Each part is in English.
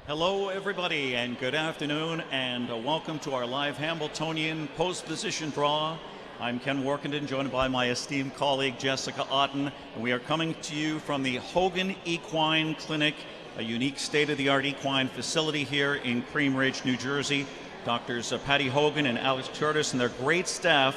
Hello, everybody, and good afternoon, and welcome to our live Hambletonian post-position draw. I'm Ken Workington, joined by my esteemed colleague Jessica Otten, and we are coming to you from the Hogan Equine Clinic, a unique state-of-the-art equine facility here in Cream Ridge, New Jersey. Doctors Patty Hogan and Alex Curtis and their great staff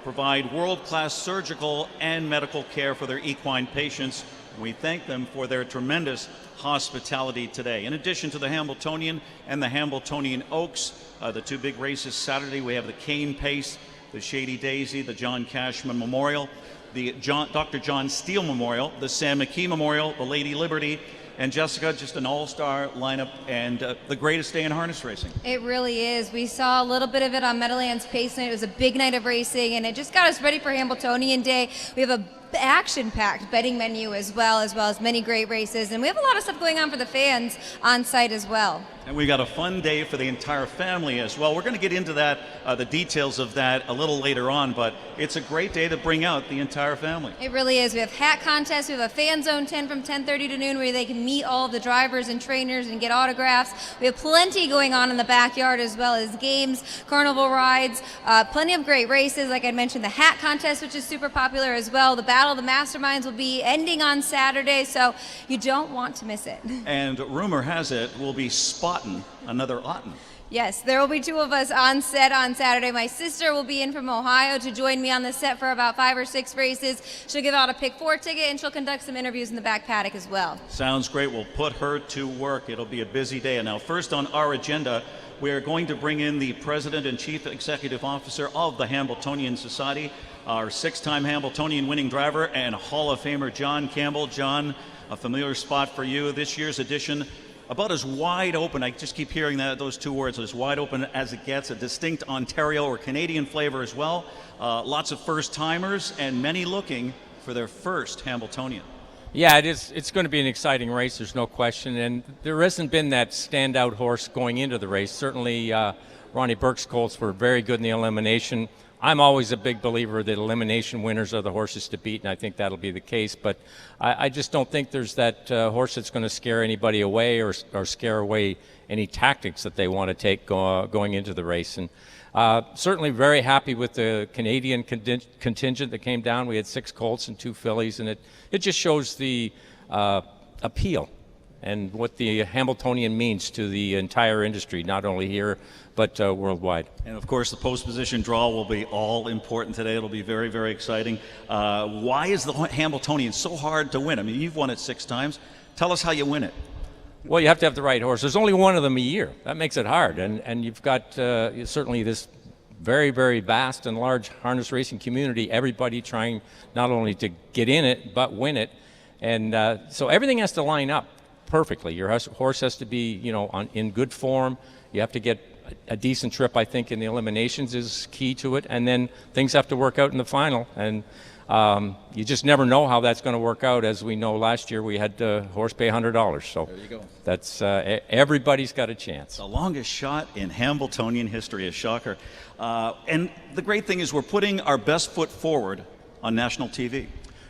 provide world-class surgical and medical care for their equine patients. We thank them for their tremendous hospitality today. In addition to the Hambletonian and the Hambletonian Oaks, the two big races Saturday, we have the Cane Pace, the Shady Daisy, the John Cashman Memorial, the Dr. John Steele Memorial, the Sam McKee Memorial, the Lady Liberty, and Jessica, just an all-star lineup and the greatest day in harness racing. It really is. We saw a little bit of it on Meadowlands Pace Night. It was a big night of racing, and it just got us ready for Hambletonian Day. We have a action-packed betting menu as well as many great races, and we have a lot of stuff going on for the fans on site as well. And we got a fun day for the entire family as well. We're going to get into that, the details of that a little later on, but it's a great day to bring out the entire family. It really is. We have hat contests. We have a fan zone 10 from 10:30 to noon where they can meet all of the drivers and trainers and get autographs. We have plenty going on in the backyard as well as games, carnival rides, plenty of great races. Like I mentioned, the hat contest, which is super popular as well. The Battle of the Masterminds will be ending on Saturday, so you don't want to miss it. And rumor has it we'll be spotting another Otten. Yes, there will be two of us on set on Saturday. My sister will be in from Ohio to join me on the set for about 5 or 6 races. She'll give out a Pick 4 ticket, and she'll conduct some interviews in the back paddock as well. Sounds great. We'll put her to work. It'll be a busy day. And now, first on our agenda, we're going to bring in the President and Chief Executive Officer of the Hambletonian Society, our 6-time Hambletonian winning driver and Hall of Famer John Campbell. John, a familiar spot for you. This year's edition, about as wide open, I just keep hearing those two words, as wide open as it gets, a distinct Ontario or Canadian flavor as well. Lots of first-timers and many looking for their first Hambletonian. Yeah, it's going to be an exciting race, there's no question, and there hasn't been that standout horse going into the race. Certainly Ronnie Burke's colts were very good in the elimination. I'm always a big believer that elimination winners are the horses to beat, and I think that'll be the case. But I just don't think there's that horse that's going to scare anybody away or scare away any tactics that they want to take going into the race. And certainly very happy with the Canadian contingent that came down. We had 6 colts and 2 fillies, and it just shows the appeal and what the Hambletonian means to the entire industry, not only here, but worldwide. And of course, the post-position draw will be all important today. It'll be very, very exciting. Why is the Hambletonian so hard to win? I mean, you've won it 6 times. Tell us how you win it. Well, you have to have the right horse. There's only one of them a year. That makes it hard. And you've got certainly this very, very vast and large harness racing community, everybody trying not only to get in it, but win it. And so everything has to line up perfectly. Your horse has to be, in good form. You have to get a decent trip, I think, in the eliminations is key to it. And then things have to work out in the final. And you just never know how that's going to work out. As we know, last year we had the horse pay $100. So there you go. That's everybody's got a chance. The longest shot in Hambletonian history, a shocker. And the great thing is we're putting our best foot forward on national TV.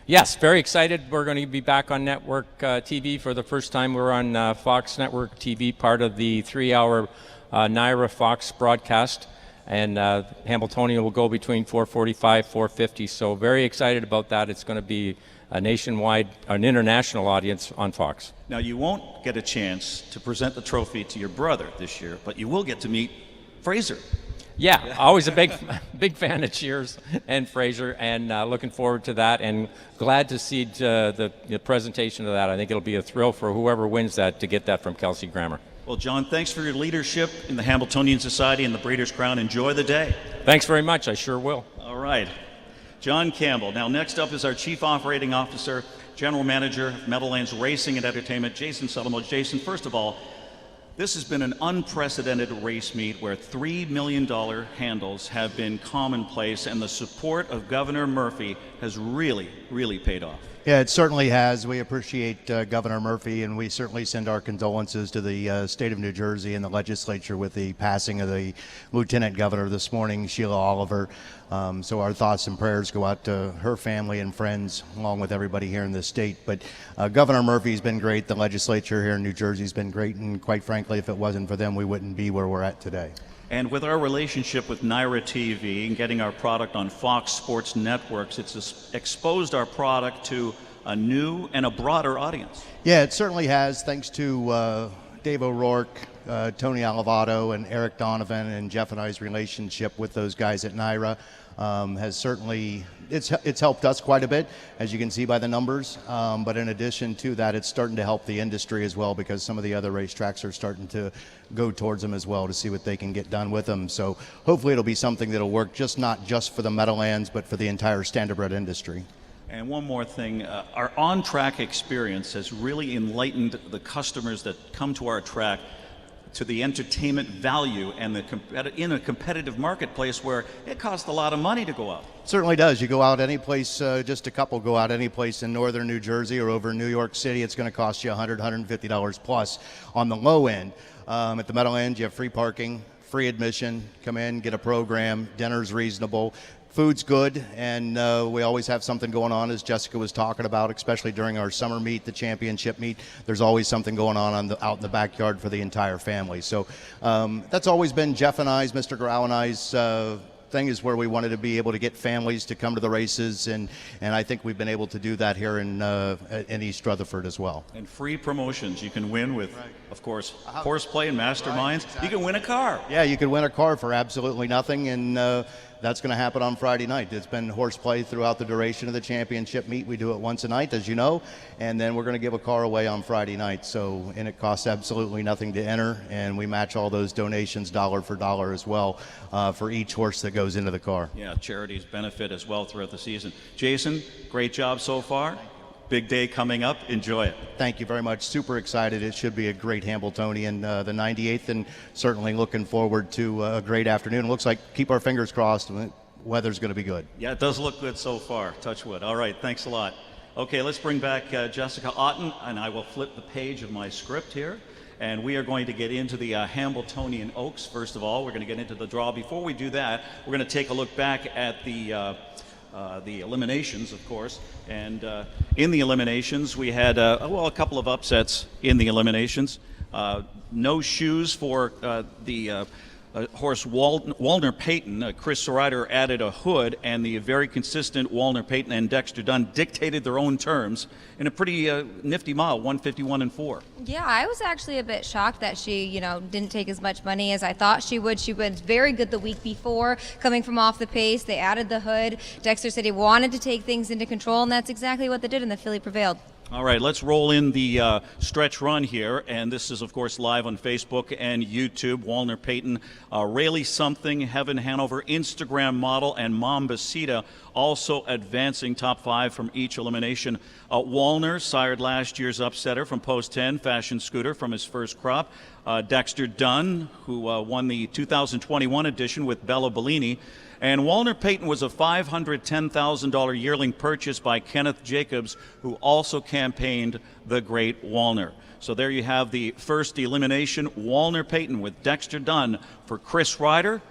Yes, very excited. We're going to be back on network TV for the first time. We're on Fox Network TV, part of the 3-hour Naira Fox broadcast. And Hambletonian will go between 4:45, 4:50. So very excited about that. It's going to be a nationwide, an international audience on Fox. Now, you won't get a chance to present the trophy to your brother this year, but you will get to meet Fraser. Yeah, always a big fan of Cheers and Fraser, and looking forward to that, and glad to see the presentation of that. I think it'll be a thrill for whoever wins that to get that from Kelsey Grammer. Well, John, thanks for your leadership in the Hambletonian Society and the Breeders' Crown. Enjoy the day. Thanks very much. I sure will. All right. John Campbell. Now, next up is our Chief Operating Officer, General Manager of Meadowlands Racing and Entertainment, Jason Sullivan. Jason, first of all, this has been an unprecedented race meet where $3 million handles have been commonplace, and the support of Governor Murphy has really, really paid off. Yeah, it certainly has. We appreciate Governor Murphy, and we certainly send our condolences to the state of New Jersey and the legislature with the passing of the Lieutenant Governor this morning, Sheila Oliver. So our thoughts and prayers go out to her family and friends, along with everybody here in the state. But Governor Murphy's been great. The legislature here in New Jersey's been great, and quite frankly, if it wasn't for them, we wouldn't be where we're at today. And with our relationship with Naira TV and getting our product on Fox Sports Networks, it's exposed our product to a new and a broader audience. Yeah, it certainly has, thanks to Dave O'Rourke, Tony Olivato, and Eric Donovan, and Jeff and I's relationship with those guys at Naira has certainly, it's helped us quite a bit, as you can see by the numbers. But in addition to that, it's starting to help the industry as well, because some of the other racetracks are starting to go towards them as well to see what they can get done with them. So hopefully it'll be something that'll work not just for the Meadowlands, but for the entire standardbred industry. And one more thing, our on-track experience has really enlightened the customers that come to our track to the entertainment value and in a competitive marketplace where it costs a lot of money to go out. It certainly does. You go out any place, just a couple go out any place in northern New Jersey or over in New York City, it's going to cost you $100, $150 plus on the low end. At the Meadowlands, you have free parking, free admission, come in, get a program, dinner's reasonable. Food's good, and we always have something going on, as Jessica was talking about, especially during our summer meet, the championship meet. There's always something going on out in the backyard for the entire family. So that's always been Jeff and I's, Mr. Grau and I's thing, is where we wanted to be able to get families to come to the races, and I think we've been able to do that here in East Rutherford as well. And free promotions you can win with, right, of course, horseplay and masterminds. Right, exactly. You can win a car. Yeah, you can win a car for absolutely nothing, and that's going to happen on Friday night. It's been horseplay throughout the duration of the championship meet. We do it once a night, as you know, and then we're going to give a car away on Friday night. So, and it costs absolutely nothing to enter, and we match all those donations dollar for dollar as well for each horse that goes into the car. Yeah, charities benefit as well throughout the season. Jason, great job so far. Big day coming up. Enjoy it. Thank you very much. Super excited. It should be a great Hambletonian, the 98th, and certainly looking forward to a great afternoon. It looks like, keep our fingers crossed, weather's going to be good. Yeah, it does look good so far. Touch wood. All right, thanks a lot. Okay, let's bring back Jessica Otten, and I will flip the page of my script here. And we are going to get into the Hambletonian Oaks. First of all, we're going to get into the draw. Before we do that, we're going to take a look back at the eliminations, of course. And in the eliminations, we had a couple of upsets in the eliminations. No shoes for the horse Walner Payton. Chris Ryder added a hood, and the very consistent Walner Payton and Dexter Dunn dictated their own terms in a pretty nifty mile, 151-4. Yeah, I was actually a bit shocked that she, didn't take as much money as I thought she would. She was very good the week before, coming from off the pace. They added the hood. Dexter said he wanted to take things into control, and that's exactly what they did, and the filly prevailed. All right, let's roll in the stretch run here, and this is, of course, live on Facebook and YouTube. Walner Payton, Rayleigh Something, Heaven Hanover, Instagram Model, and Mombasita also advancing top 5 from each elimination. Walner sired last year's upsetter from Post 10, Fashion Scooter from his first crop. Dexter Dunn, who won the 2021 edition with Bella Bellini. And Walner Payton was a $510,000 yearling purchase by Kenneth Jacobs, who also campaigned the great Walner. So there you have the first elimination, Walner Payton with Dexter Dunn for Chris Ryder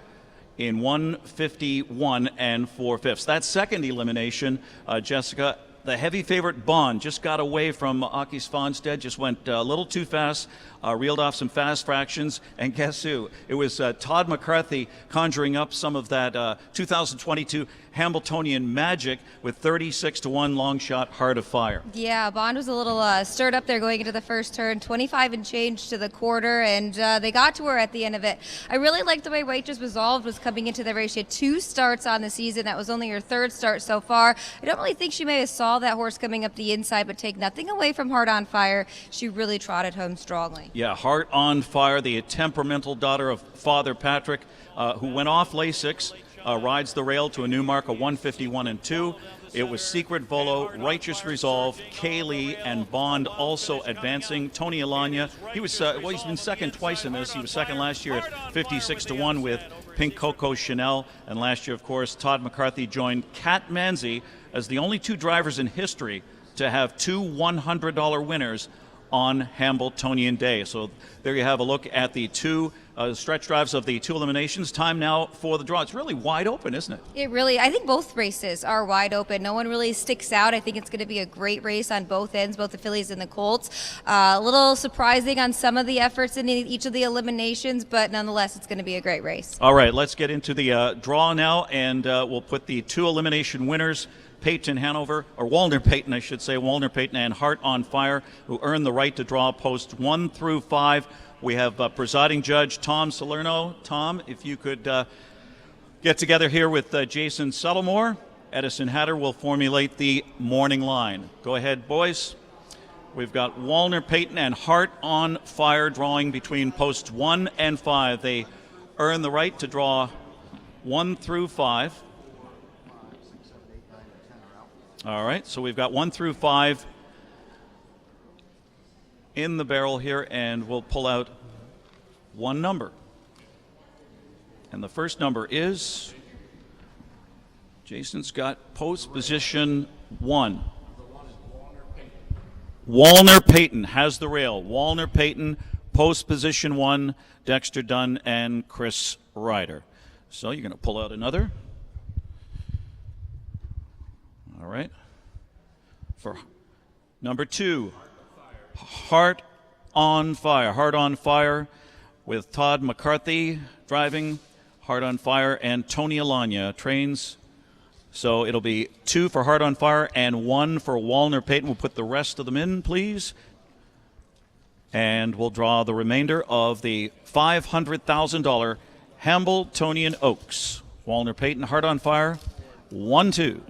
in 151 4/5. That second elimination, Jessica, the heavy favorite Bond just got away from Aki Svanstedt, just went a little too fast, reeled off some fast fractions, and guess who? It was Todd McCarthy conjuring up some of that 2022 Hambletonian magic with 36-1 long shot Heart of Fire. Yeah, Bond was a little stirred up there going into the first turn, 25 and change to the quarter, and they got to her at the end of it. I really liked the way Waitress Resolved was coming into the race. She had 2 starts on the season. That was only her 3rd start so far. I don't really think she may have saw that horse coming up the inside, but take nothing away from Heart on Fire. She really trotted home strongly. Yeah, Heart on Fire, the temperamental daughter of Father Patrick, who went off Lasix, rides the rail to a new mark of 151-2. It was Secret Volo, Righteous Resolve, Kaylee, and Bond also advancing. Tony Alanya, he was he's been second twice in this. He was second last year at 56-1 with Pink Coco Chanel, and last year, of course, Todd McCarthy joined Kat Manzi as the only 2 drivers in history to have two $100 winners on Hambletonian Day. So there you have a look at the two stretch drives of the two eliminations. Time now for the draw. It's really wide open, isn't it? It really, I think both races are wide open. No one really sticks out. I think it's going to be a great race on both ends, both the fillies and the colts. A little surprising on some of the efforts in each of the eliminations, but nonetheless, it's going to be a great race. All right, let's get into the draw now, and we'll put the two elimination winners, Peyton Hanover, or Walner Peyton, I should say, Walner Peyton and Heart on Fire, who earned the right to draw posts 1 through 5. We have presiding judge Tom Salerno. Tom, if you could get together here with Jason Settlemore. Edison Hatter will formulate the morning line. Go ahead, boys. We've got Walner Peyton and Heart on Fire drawing between posts 1 and 5. They earn the right to draw 1 through 5. All right, so we've got 1 through 5 in the barrel here, and we'll pull out one number. And the first number is, Jason's got post position 1. Walner Peyton has the rail. Walner Peyton, post position 1, Dexter Dunn and Chris Ryder. So you're going to pull out another. All right. For number 2, Heart on Fire. Heart on Fire with Todd McCarthy driving. Heart on Fire and Tony Alanya trains. So it'll be 2 for Heart on Fire and 1 for Walner Peyton. We'll put the rest of them in, please. And we'll draw the remainder of the $500,000 Hambletonian Oaks. Walner Peyton, Heart on Fire, 1, 2.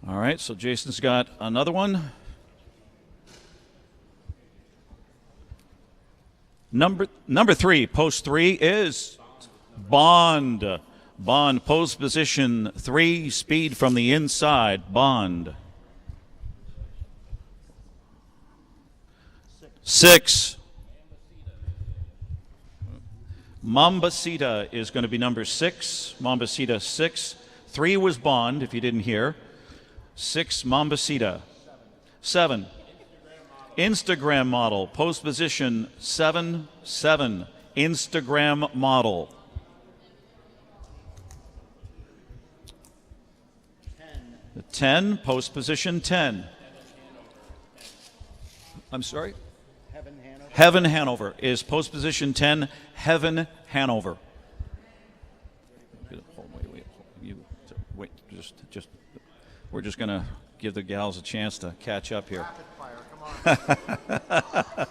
All right, so Jason's got another one. Number 3, post 3 is Bond. Bond, post position 3, speed from the inside, Bond. 6. Mambasita is going to be number 6. Mambasita 6. 3 was Bond, if you didn't hear. 6, Mambasita. 7, Instagram model, post position 7, 7, Instagram model. 10, post position 10. I'm sorry? Heaven Hanover is post position 10, Heaven Hanover. Wait, just. We're just going to give the gals a chance to catch up here. Rapid fire, come on.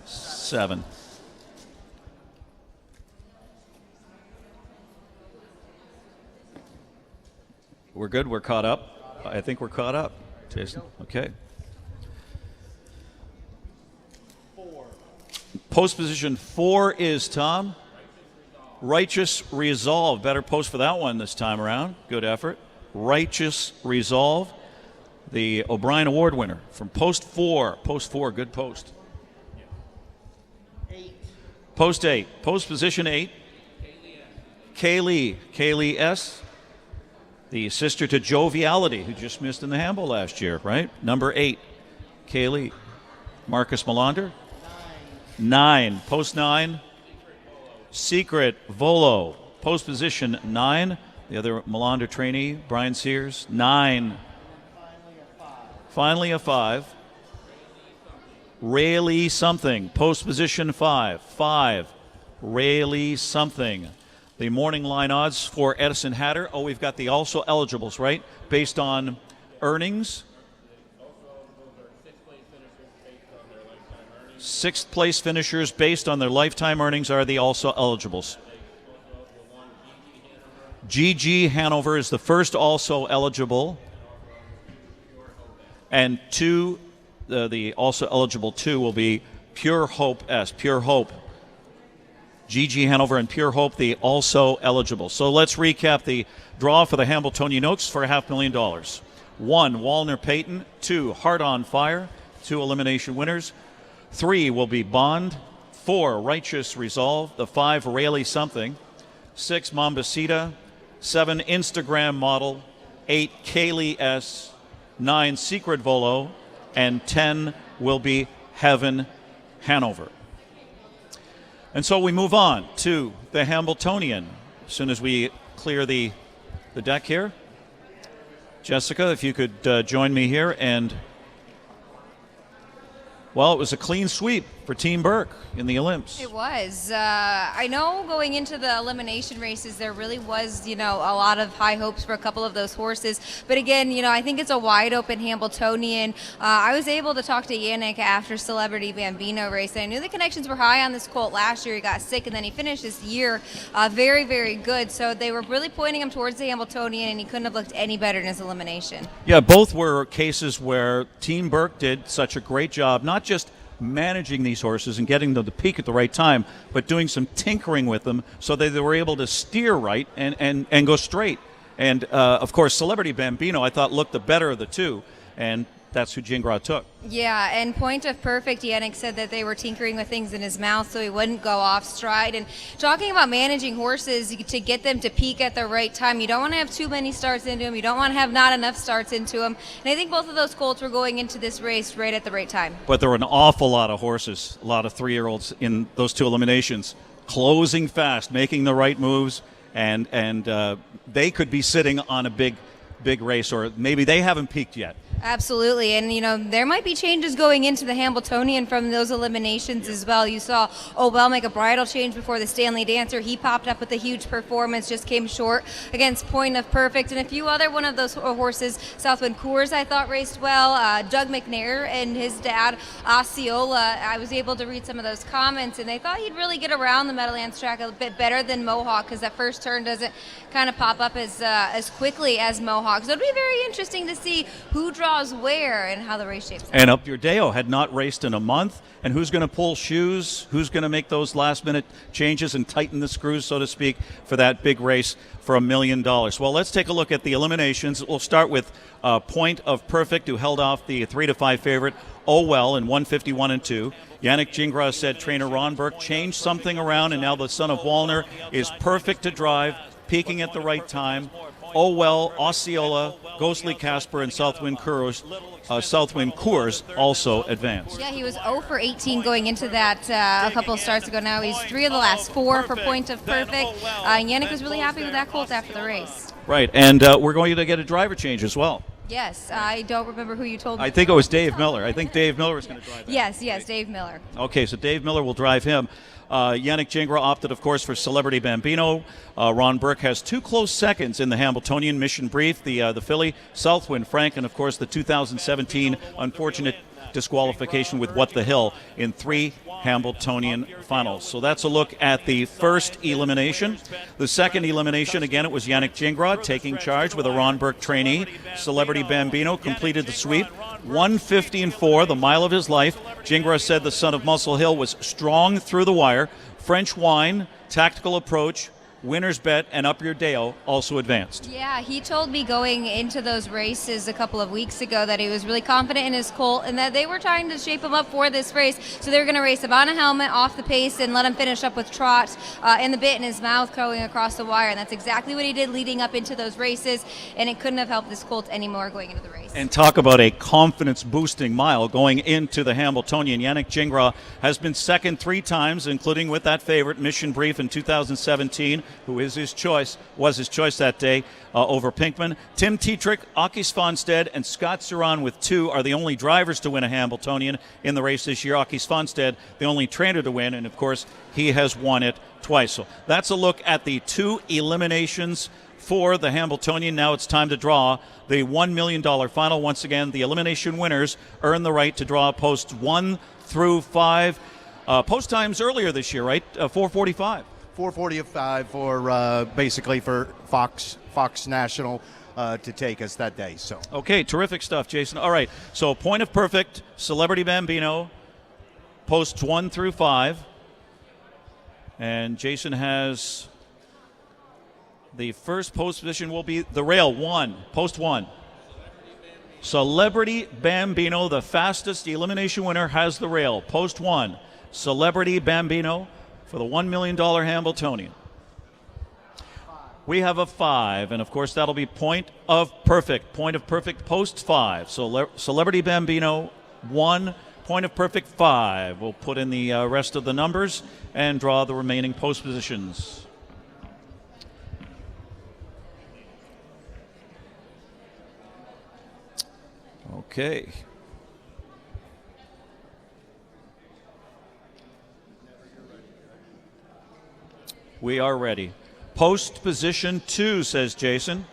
7. We're good? We're caught up? I think we're caught up. Jason? Okay. 4. Post position 4 is Tom. Righteous Resolve. Better post for that one this time around. Good effort. Righteous Resolve. The O'Brien Award winner from post 4. Post 4, good post. 8. Post 8. Post position 8. Kaylee. Kaylee S. The sister to Joviality, who just missed in the Hamble last year, right? Number 8. Kaylee. Marcus Melander. 9. Post 9. Secret Volo. Post position 9. The other Melander trainee, Brian Sears. 9. Finally a 5. Rayleigh Something. Post position 5. 5. Rayleigh Something. The morning line odds for Edison Hatter. Oh, we've got the also eligibles, right? Based on earnings. 6th place finishers based on their lifetime earnings are the also eligibles. GG Hanover is the first also eligible. And 2, the also eligible 2 will be Pure Hope S. Pure Hope. GG Hanover and Pure Hope, the also eligible. So let's recap the draw for the Hambletonian Oaks for $500,000. 1, Walner Payton. 2, Heart on Fire. 2 elimination winners. 3 will be Bond. 4, Righteous Resolve. The 5, Rayleigh Something. 6, Mambasita. 7, Instagram Model. 8, Kaylee S. 9, Secret Volo. And 10 will be Heaven Hanover. And so we move on to the Hambletonian. As soon as we clear the deck here. Jessica, if you could join me here. And, well, it was a clean sweep for Team Burke in the Olymps. It was. I know going into the elimination races, there really was, a lot of high hopes for a couple of those horses. But again, I think it's a wide open Hambletonian. I was able to talk to Yannick after Celebrity Bambino race. And I knew the connections were high on this colt last year. He got sick, and then he finished this year very, very good. So they were really pointing him towards the Hambletonian, and he couldn't have looked any better in his elimination. Yeah, both were cases where Team Burke did such a great job, not just managing these horses and getting them to peak at the right time, but doing some tinkering with them so that they were able to steer right and go straight. And, of course, Celebrity Bambino, I thought, looked the better of the two, and that's who Gingras took. Yeah, and Point of Perfect, Yannick said that they were tinkering with things in his mouth so he wouldn't go off stride. And talking about managing horses to get them to peak at the right time, you don't want to have too many starts into them. You don't want to have not enough starts into them. And I think both of those colts were going into this race right at the right time. But there were an awful lot of horses, a lot of 3-year-olds in those two eliminations, closing fast, making the right moves, and they could be sitting on a big race, or maybe they haven't peaked yet. Absolutely, and there might be changes going into the Hambletonian from those eliminations as well. You saw Obel make a bridle change before the Stanley Dancer. He popped up with a huge performance, just came short against Point of Perfect, and a few other one of those horses. Southwind Coors, I thought, raced well. Doug McNair and his dad Osceola, I was able to read some of those comments, and they thought he'd really get around the Meadowlands track a bit better than Mohawk, because that first turn doesn't kind of pop up as quickly as Mohawk. So it'll be very interesting to see who draws where and how the race shapes up. And Up Your Deo had not raced in a month, and who's going to pull shoes, who's going to make those last-minute changes and tighten the screws, so to speak, for that big race for $1 million. Well, let's take a look at the eliminations. We'll start with Point of Perfect, who held off the 3-5 favorite, Oh Well, in 151 and 2. Yannick Gingras said trainer Ron Burke changed something around, and now the son of Walner is perfect to drive, peaking at the right time. Oh Well, Osceola, Ghostly Casper, and Southwind Coors also advanced. Yeah, he was 0 for 18 going into that a couple of starts ago. Now he's 3 of the last 4 for Point of Perfect. Yannick was really happy with that colt after the race. Right, and we're going to get a driver change as well. Yes, I don't remember who you told me. I think it was Dave Miller. I think Dave Miller was going to drive that. Yes, Dave Miller. Okay, so Dave Miller will drive him. Yannick Gingras opted, of course, for Celebrity Bambino. Ron Burke has 2 close seconds in the Hambletonian. Mission Brief, the filly, Southwind Frank, and, of course, the 2017 unfortunate disqualification with What the Hill in 3 Hambletonian finals. So that's a look at the first elimination. The second elimination, again, it was Yannick Gingras taking charge with a Ron Burke trainee. Celebrity Bambino completed the sweep. 150 and 4, the mile of his life. Gingras said the son of Muscle Hill was strong through the wire. French Wine, Tactical Approach, Winner's Bet, and Up Your Deo also advanced. Yeah, he told me going into those races a couple of weeks ago that he was really confident in his colt and that they were trying to shape him up for this race. So they were going to race him on a helmet, off the pace, and let him finish up with trot and the bit in his mouth going across the wire. And that's exactly what he did leading up into those races, and it couldn't have helped this colt anymore going into the race. And talk about a confidence-boosting mile going into the Hambletonian. Yannick Gingras has been second 3 times, including with that favorite, Mission Brief, in 2017, who was his choice that day over Pinkman. Tim Tetrick, Akis Fonstead, and Scott Suran with 2 are the only drivers to win a Hambletonian in the race this year. Akis Fonstead, the only trainer to win, and of course, he has won it twice. So that's a look at the 2 eliminations for the Hambletonian. Now it's time to draw the $1 million final. Once again, the elimination winners earn the right to draw posts 1 through 5. Post times earlier this year, right? 4:45. 4:45 for basically for Fox National to take us that day. So okay, terrific stuff, Jason. All right, so Point of Perfect, Celebrity Bambino, posts 1 through 5. And Jason has the first post position will be the rail 1, post 1. Celebrity Bambino, the fastest elimination winner, has the rail. Post 1, Celebrity Bambino for the $1 million Hambletonian. We have a 5, and of course that'll be point of perfect. Point of perfect, post 5. So Celebrity Bambino, 1, point of perfect, 5. We'll put in the rest of the numbers and draw the remaining post positions. Okay. We are ready. Post position 2, says Jason.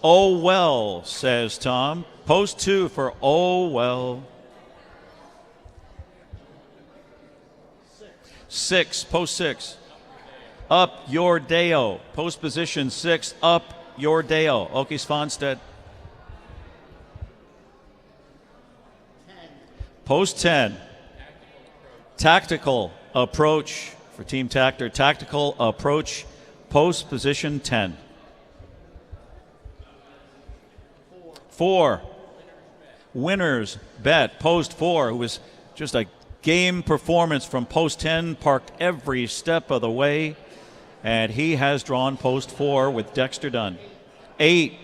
Oh well, says Tom. Post 2 for oh well. 6, post 6. Up your Deo. Post position 6, up your Deo. Oki Svanstedt. Post 10. Tactical approach for Team Tactor. Tactical approach. Post position 10. 4. Winners bet. Post 4, who was just a game performance from post 10, parked every step of the way, and he has drawn post 4 with Dexter Dunn. 8.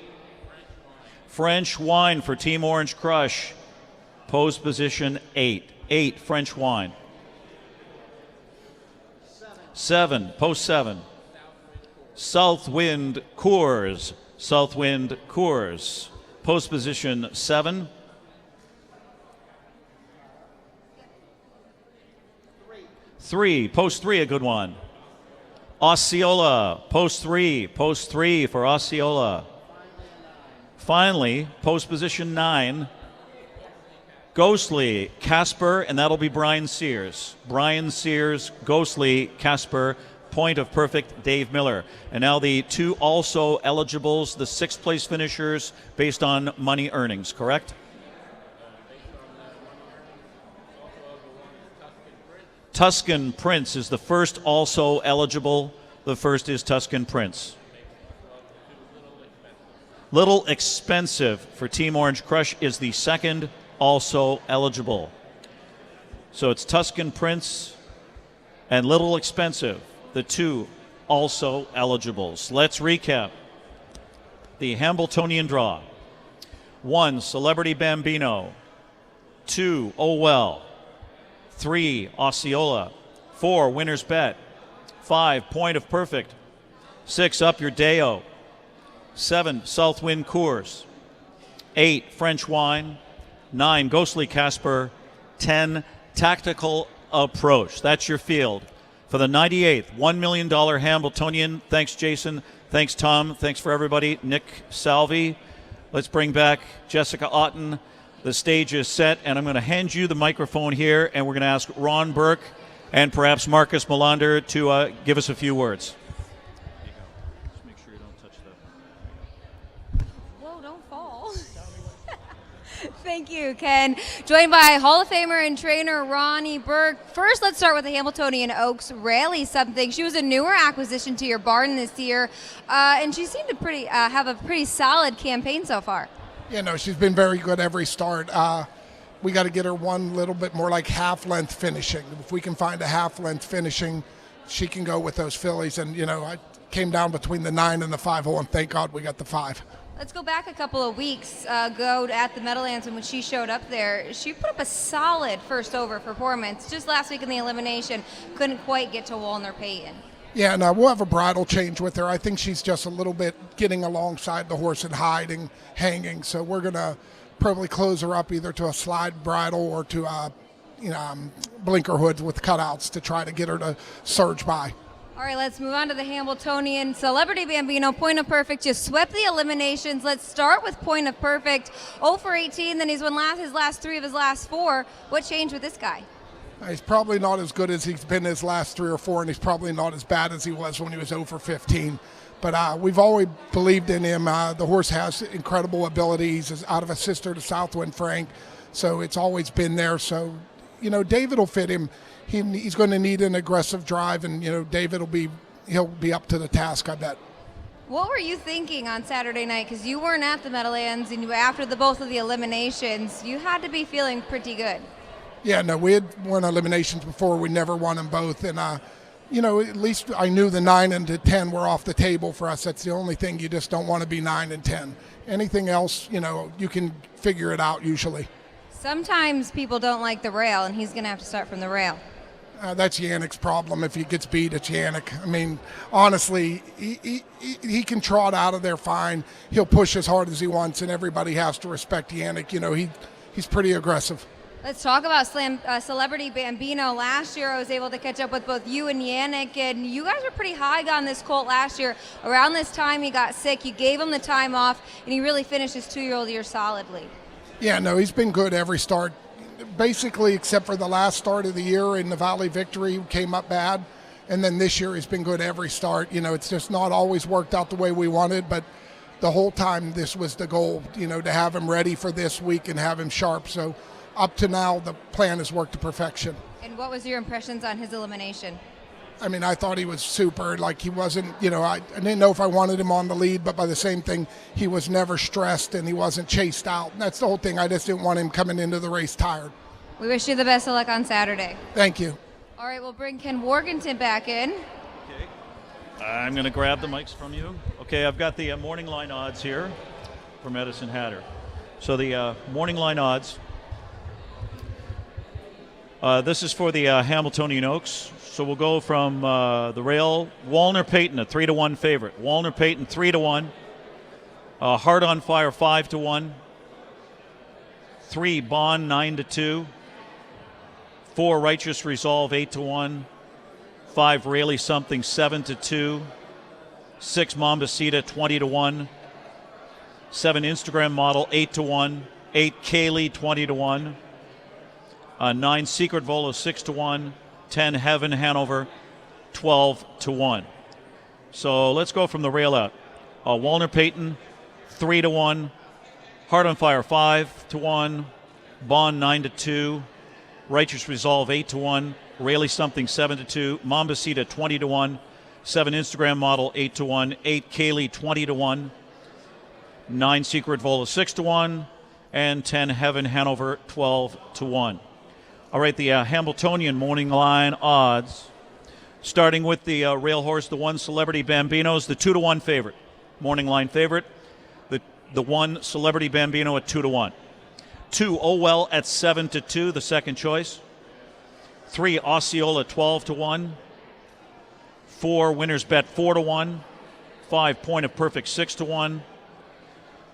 French Wine for Team Orange Crush. Post position 8. 8, French Wine. 7, post 7. Southwind Coors. Southwind Coors. Post position 7. 3, post 3, a good one. Osceola, post 3 for Osceola. Finally, post position 9. Ghostly, Casper, and that'll be Brian Sears. Brian Sears, Ghostly, Casper, point of perfect, Dave Miller. And now the 2 also eligibles, the 6th place finishers based on money earnings, correct? Tuscan Prince is the first also eligible. The first is Tuscan Prince. Little Expensive for Team Orange Crush is the second also eligible. So it's Tuscan Prince and Little Expensive, the 2 also eligibles. Let's recap the Hambletonian draw. 1, Celebrity Bambino. 2, Oh Well. 3, Osceola. 4, Winner's Bet. 5, Point of Perfect. 6, Up Your Deo. 7, Southwind Coors. 8, French Wine. 9, Ghostly Casper. 10, Tactical Approach. That's your field for the 98th $1 million Hambletonian. Thanks, Jason. Thanks, Tom. Thanks for everybody. Nick Salvi. Let's bring back Jessica Otten. The stage is set, and I'm going to hand you the microphone here, and we're going to ask Ron Burke and perhaps Marcus Melander to give us a few words. Just make sure you don't touch that. Whoa, don't fall. Thank you, Ken. Joined by Hall of Famer and trainer Ronnie Burke. First, let's start with the Hambletonian Oaks Rally something. She was a newer acquisition to your barn this year, and she seemed to have a pretty solid campaign so far. You know, she's been very good every start. We got to get her one little bit more like half-length finishing. If we can find a half-length finishing, she can go with those fillies. And, you know, I came down between the 9 and the 5-hole, and thank God we got the 5. Let's go back a couple of weeks ago at the Meadowlands, and when she showed up there, she put up a solid first over performance. Just last week in the elimination, couldn't quite get to Walner Payton. Yeah, no, we'll have a bridle change with her. I think she's just a little bit getting alongside the horse and hanging. So we're going to probably close her up either to a slide bridle or to blinker hoods with cutouts to try to get her to surge by. All right, let's move on to the Hambletonian Celebrity Bambino. Point of Perfect just swept the eliminations. Let's start with Point of Perfect. 0 for 18, then he's won his last 3 of his last 4. What changed with this guy? He's probably not as good as he's been his last 3 or 4, and he's probably not as bad as he was when he was 0 for 15. But we've always believed in him. The horse has incredible abilities. He's out of a sister to Southwind Frank, so it's always been there. So, David will fit him. He's going to need an aggressive drive, and David he'll be up to the task, I bet. What were you thinking on Saturday night? Because you weren't at the Meadowlands, and after both of the eliminations, you had to be feeling pretty good. Yeah, no, we had won eliminations before. We never won them both, and at least I knew the 9 and the 10 were off the table for us. That's the only thing. You just don't want to be 9 and 10. Anything else, you can figure it out usually. Sometimes people don't like the rail, and he's going to have to start from the rail. That's Yannick's problem. If he gets beat, it's Yannick. I mean, honestly, he can trot out of there fine. He'll push as hard as he wants, and everybody has to respect Yannick. He's pretty aggressive. Let's talk about Celebrity Bambino. Last year, I was able to catch up with both you and Yannick, and you guys were pretty high on this colt last year. Around this time, he got sick. You gave him the time off, and he really finished his 2-year-old year solidly. Yeah, no, he's been good every start. Basically, except for the last start of the year in the Valley Victory, came up bad. And then this year, he's been good every start. It's just not always worked out the way we wanted, but the whole time this was the goal, to have him ready for this week and have him sharp. So up to now, the plan has worked to perfection. And what was your impressions on his elimination? I mean, I thought he was super. Like, he wasn't, I didn't know if I wanted him on the lead, but by the same thing, he was never stressed and he wasn't chased out. And that's the whole thing. I just didn't want him coming into the race tired. We wish you the best of luck on Saturday. Thank you. All right, we'll bring Ken Workington back in. Okay. I'm going to grab the mics from you. Okay, I've got the morning line odds here for Medicine Hatter. So the morning line odds. This is for the Hamiltonian Oaks. So we'll go from the rail. Walner Payton, a 3-1 favorite. Walner Payton, 3-1. Heart on Fire, 5-1. 3, Bond, 9-2. 4, Righteous Resolve, 8-1. 5, Rayleigh Something, 7-2. 6, Mombasita, 20-1. 7, Instagram Model, 8-1. 8, Kaylee, 20-1. 9, Secret Volo, 6-1. 10, Heaven Hanover, 12-1. So let's go from the rail out. Walner Payton, 3-1. Heart on Fire, 5-1. Bond, 9-2. Righteous Resolve, 8-1. Rayleigh Something, 7-2. Mombasita, 20-1. 7, Instagram Model, 8-1. 8, Kaylee, 20-1. 9, Secret Volo, 6-1. And 10, Heaven Hanover, 12-1. All right, the Hamiltonian morning line odds. Starting with the rail horse, the 1 Celebrity Bambino's the 2-1 favorite. Morning line favorite. The 1 Celebrity Bambino at 2-1. 2, Oh Well at 7-2, the second choice. 3, Osceola, 12-1. 4, Winner's Bet, 4-1. 5, Point of Perfect, 6-1.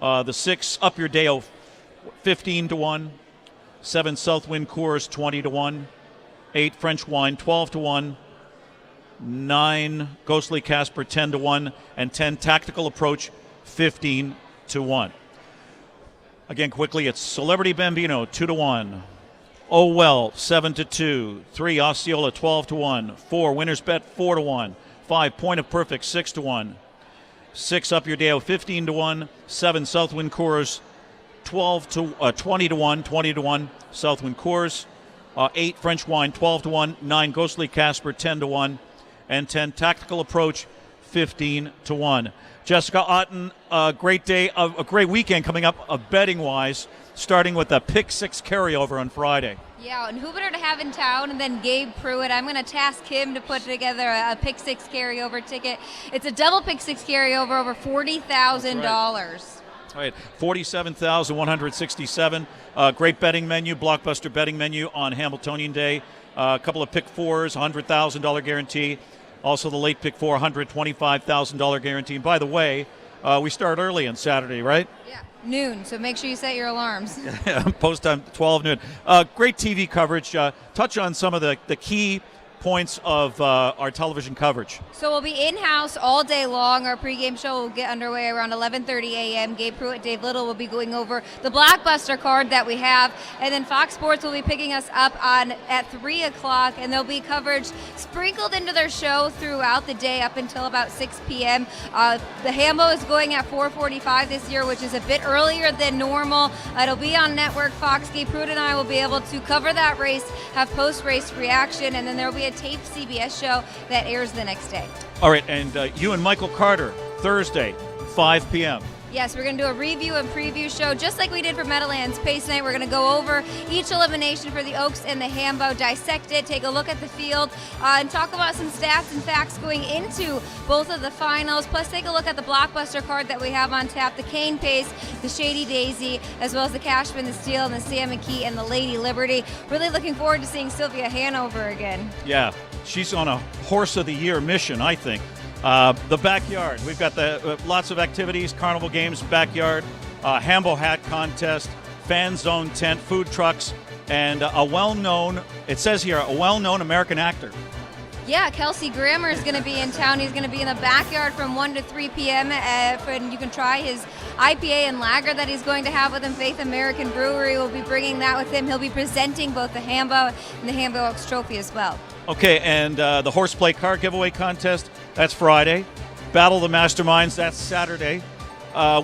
The 6, Up Your Deo, 15-1. 7, Southwind Coors, 20-1. 8, French Wine, 12-1. 9, Ghostly Casper, 10-1. And 10, Tactical Approach, 15-1. Again, quickly, it's Celebrity Bambino, 2-1. Oh Well, 7-2. 3, Osceola, 12-1. 4, Winner's Bet, 4-1. 5, Point of Perfect, 6-1. 6, Up Your Deo, 15-1. 7, Southwind Coors, 20-1. Southwind Coors. 8, French Wine, 12-1. 9, Ghostly Casper, 10-1. And 10, Tactical Approach, 15-1. Jessica Otten, a great day, a great weekend coming up betting-wise, starting with a Pick 6 carryover on Friday. Yeah, and who better to have in town and then Gabe Pruitt. I'm going to task him to put together a Pick 6 carryover ticket. It's a double Pick 6 carryover over $40,000. All right, 47,167. Great betting menu, blockbuster betting menu on Hamiltonian Day. A couple of Pick 4s, $100,000 guarantee. Also the late Pick 4, $125,000 guarantee. And by the way, we start early on Saturday, right? Yeah, noon. So make sure you set your alarms. Post time 12 noon. Great TV coverage. Touch on some of the key points of our television coverage? So we'll be in-house all day long. Our pregame show will get underway around 11:30 a.m. Gabe Pruitt, Dave Little will be going over the blockbuster card that we have, and then Fox Sports will be picking us up at 3 o'clock, and there'll be coverage sprinkled into their show throughout the day up until about 6 p.m. The Hambo is going at 4:45 this year, which is a bit earlier than normal. It'll be on Network Fox. Gabe Pruitt and I will be able to cover that race, have post-race reaction, and then there will be a taped CBS show that airs the next day. All right, and you and Michael Carter, Thursday, 5 p.m. Yes, we're going to do a review and preview show just like we did for Meadowlands Pace Night. We're going to go over each elimination for the Oaks and the Hambo, dissect it, take a look at the field, and talk about some stats and facts going into both of the finals, plus take a look at the blockbuster card that we have on tap, the Cane Pace, the Shady Daisy, as well as the Cashman, the Steel, and the Salmon Key, and the Lady Liberty. Really looking forward to seeing Sylvia Hanover again. Yeah, she's on a Horse of the Year mission, I think. The backyard, we've got lots of activities, carnival games, backyard, Hambo hat contest, fan zone tent, food trucks, and a well-known, it says here, a well-known American actor. Yeah, Kelsey Grammer is going to be in town. He's going to be in the backyard from 1 to 3 p.m. And you can try his IPA and lager that he's going to have with him. Faith American Brewery will be bringing that with him. He'll be presenting both the Hambo and the Hambo Oaks Trophy as well. Okay, and the horseplay car giveaway contest, that's Friday. Battle of the Masterminds, that's Saturday.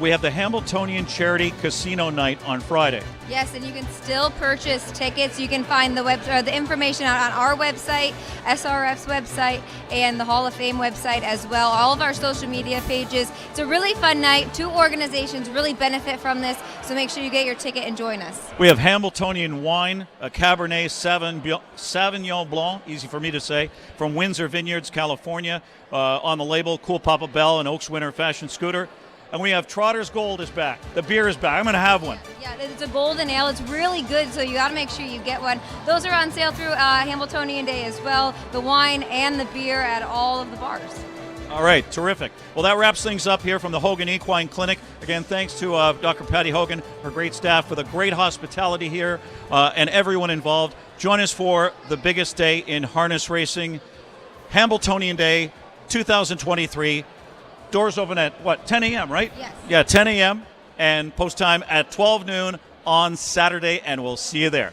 We have the Hambletonian Charity Casino Night on Friday. Yes, and you can still purchase tickets. You can find the information out on our website, SRF's website, and the Hall of Fame website as well. All of our social media pages. It's a really fun night. 2 organizations really benefit from this, so make sure you get your ticket and join us. We have Hambletonian wine, a Cabernet Sauvignon Blanc, easy for me to say, from Windsor Vineyards, California. On the label, Cool Papa Bell, an Oaks Winter fashion scooter. And we have Trotter's Gold is back. The beer is back. I'm going to have one. Yeah, it's a golden ale. It's really good, so you got to make sure you get one. Those are on sale through Hambletonian Day as well. The wine and the beer at all of the bars. All right, terrific. Well, that wraps things up here from the Hogan Equine Clinic. Again, thanks to Dr. Patty Hogan, her great staff, for the great hospitality here, and everyone involved. Join us for the biggest day in harness racing, Hambletonian Day 2023. Doors open at, 10 a.m., right? Yes. Yeah, 10 a.m. and post time at 12 noon on Saturday, and we'll see you there.